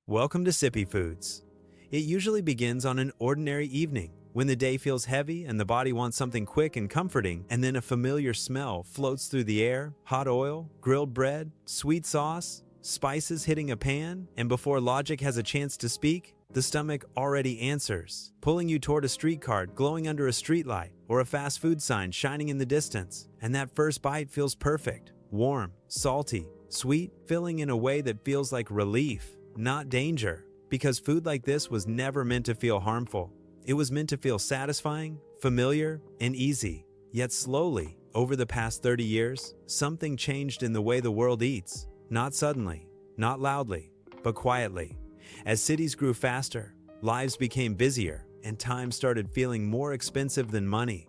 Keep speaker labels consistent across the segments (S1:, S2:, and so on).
S1: Welcome to Sippy Foods. It usually begins on an ordinary evening, when the day feels heavy and the body wants something quick and comforting, and then a familiar smell floats through the air: hot oil, grilled bread, sweet sauce, spices hitting a pan, and before logic has a chance to speak, the stomach already answers, pulling you toward a street cart glowing under a streetlight or a fast food sign shining in the distance. And that first bite feels perfect, warm, salty, sweet, filling in a way that feels like relief, not danger. Because food like this was never meant to feel harmful. It was meant to feel satisfying, familiar, and easy. Yet slowly, over the past 30 years, something changed in the way the world eats. Not suddenly, not loudly, but quietly. As cities grew faster, lives became busier, and time started feeling more expensive than money.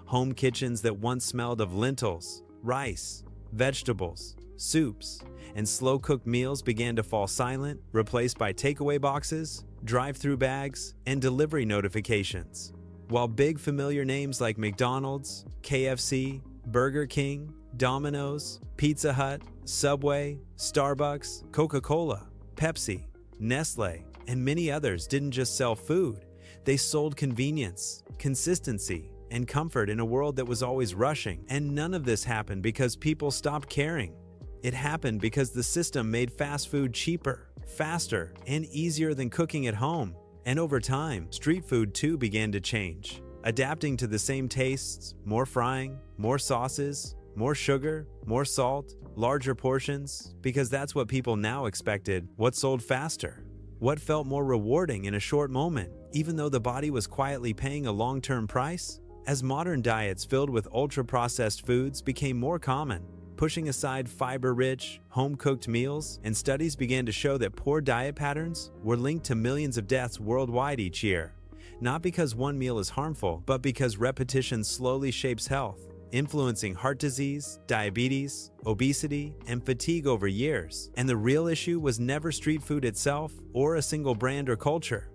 S1: Home kitchens that once smelled of lentils, rice, vegetables, soups, and slow-cooked meals began to fall silent, replaced by takeaway boxes, drive-through bags, and delivery notifications. While big familiar names like McDonald's, KFC, Burger King, Domino's, Pizza Hut, Subway, Starbucks, Coca-Cola, Pepsi, Nestle, and many others didn't just sell food, they sold convenience, consistency, and comfort in a world that was always rushing. And none of this happened because people stopped caring. It happened because the system made fast food cheaper, faster, and easier than cooking at home. And over time, street food too began to change, adapting to the same tastes: more frying, more sauces, more sugar, more salt, larger portions, because that's what people now expected. What sold faster? What felt more rewarding in a short moment, even though the body was quietly paying a long-term price? As modern diets filled with ultra-processed foods became more common, pushing aside fiber-rich, home-cooked meals, and studies began to show that poor diet patterns were linked to millions of deaths worldwide each year. Not because one meal is harmful, but because repetition slowly shapes health, influencing heart disease, diabetes, obesity, and fatigue over years. And the real issue was never street food itself or a single brand or culture,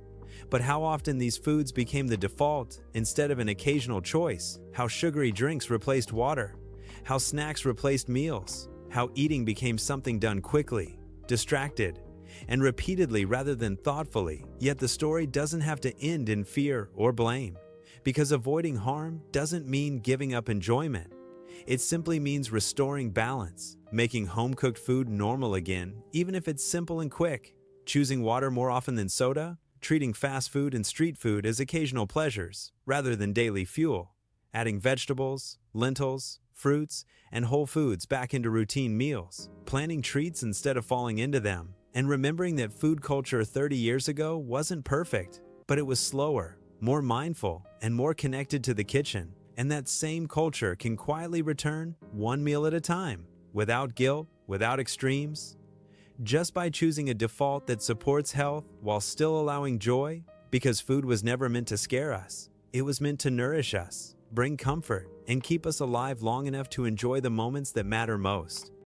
S1: but how often these foods became the default instead of an occasional choice, how sugary drinks replaced water, how snacks replaced meals, how eating became something done quickly, distracted, and repeatedly rather than thoughtfully. Yet the story doesn't have to end in fear or blame, because avoiding harm doesn't mean giving up enjoyment. It simply means restoring balance, making home-cooked food normal again, even if it's simple and quick, choosing water more often than soda, treating fast food and street food as occasional pleasures rather than daily fuel, adding vegetables, lentils, fruits, and whole foods back into routine meals, planning treats instead of falling into them, and remembering that food culture 30 years ago wasn't perfect, but it was slower, more mindful, and more connected to the kitchen. And that same culture can quietly return, one meal at a time, without guilt, without extremes, just by choosing a default that supports health while still allowing joy. Because food was never meant to scare us. It was meant to nourish us, bring comfort, and keep us alive long enough to enjoy the moments that matter most.